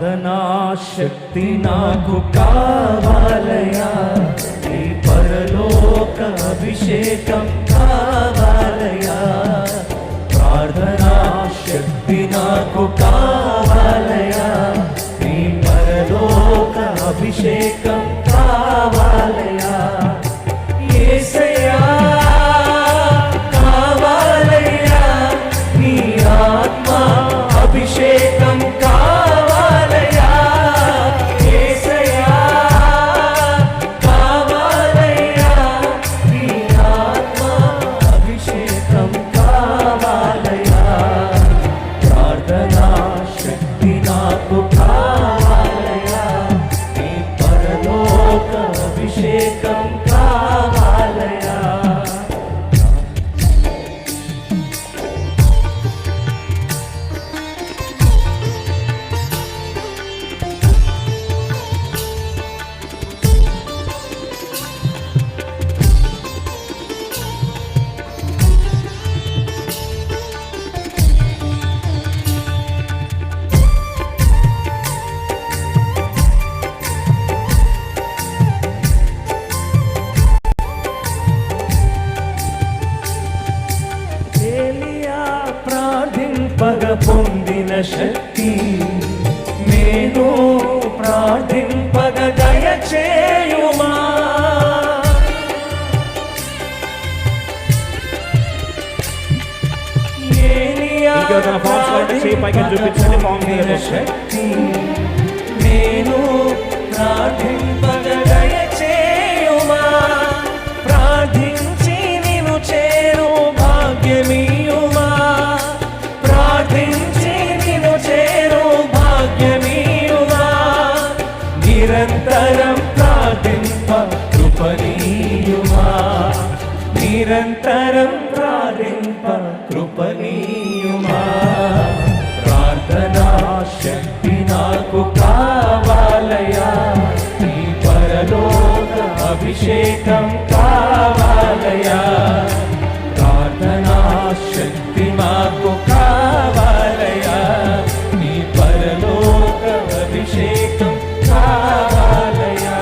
ప్రార్థనా శక్తి నాకు కావాలయా, నీ పరలోక అభిషేకం కావాలయా. ప్రార్థనా శక్తి నాకు కావాలయా, నీ పరలోక అభిషేకం కావాలయా. యేసయ్యా కావాలయ్యా, నీ ఆత్మ అభిషేకం కావాలయ్యా. యేసయ్యా కావాలయ్యా, నీ ఆత్మ అభిషేకం కావాలయ్యా. ప్రార్థనా శక్తి నాకు కావాలయ్యా, నీ పరలోక అభిషేకం కావాలయ్యా. ప్రార్థింపగ పొందిన శక్తి నేను ప్రార్థింపగ దయచేయుమా. శక్తి నేను ప్రార్థింపగ దయచేయుమా. ప్రార్థించి నిన్ను చేరు భాగ్యమీయుమా. ప్రార్థించి నిన్ను చేరు భాగ్యమీయుమా. నిరంతరం ప్రార్థింప కృపణీయుమా. నిరంతరం ప్రార్థింప కృపణీయుమా. ప్రార్థనా శక్తి నాకు కావాలయా, నీ పరలోక అభిషేకం కావాలయా. ప్రార్థనా శక్తి మాకు కావాలయా, నీ పరలోక అభిషేకం కావాలయా.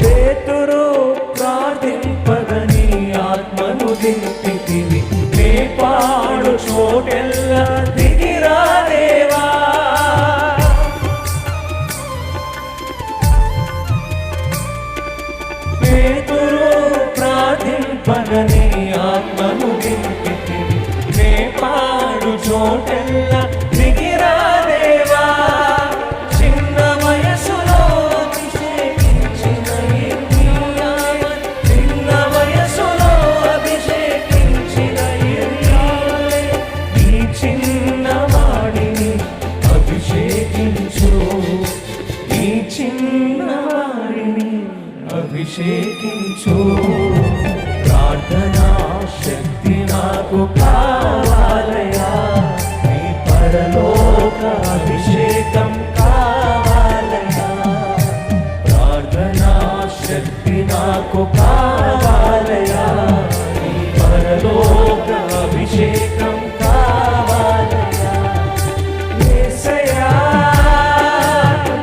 పేతురు ప్రార్థింపగని ఆత్మను దింపితివి, నే పాడు చోటెల్లా దిగిరా దేవా. పేతురు ప్రార్థింపగని ఆత్మను దింపితివి, నే పాడు చోటెల్లా దిగిరా దేవా. చిన్న వయసులో అభిషేకించిన ఎర్మియాయ, చిన్న వయసులో అభిషేకించిన ఎర్మియాయ, ఈ చిన్నవాడిని అభిషేకించు. ఈ చిన్నవాడిని అభిషేకించు. ప్రార్థనా శక్తి నాకు కావాలయా, నీ పరలోక అభిషేకం కావాలయా. ప్రార్థనా శక్తి నాకు కావాలయా, నీ పరలోక అభిషేకం కావాలయా. యేసయ్యా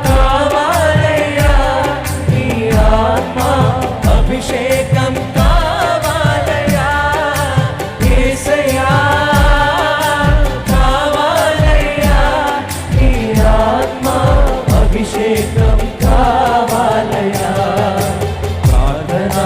కావాలయ్యా, నీ ఆత్మ అభిషేకం కావాలయా. యేసయ్యా కావాలయ్యా, నీ ఆత్మ అభిషేకం కావాలయా. ప్రార్థనా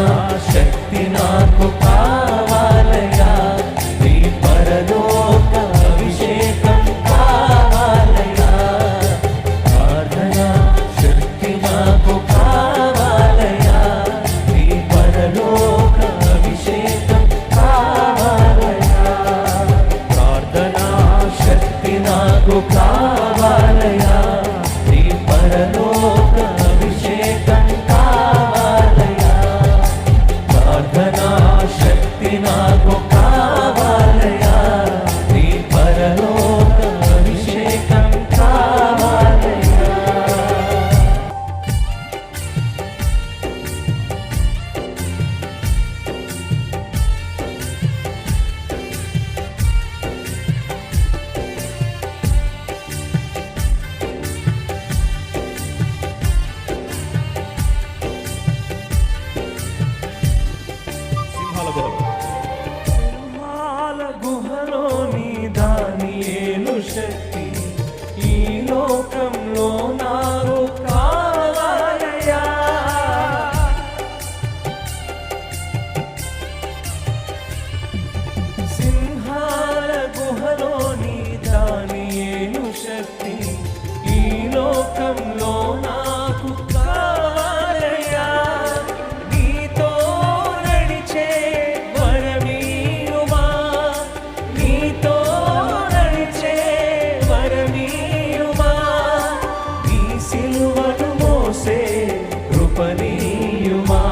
కృపనీయుమా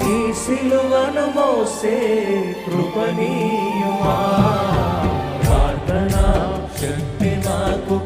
ఈ సిలువను మోసే కృపనీయుమా ప్రార్థనా శక్తి నాకు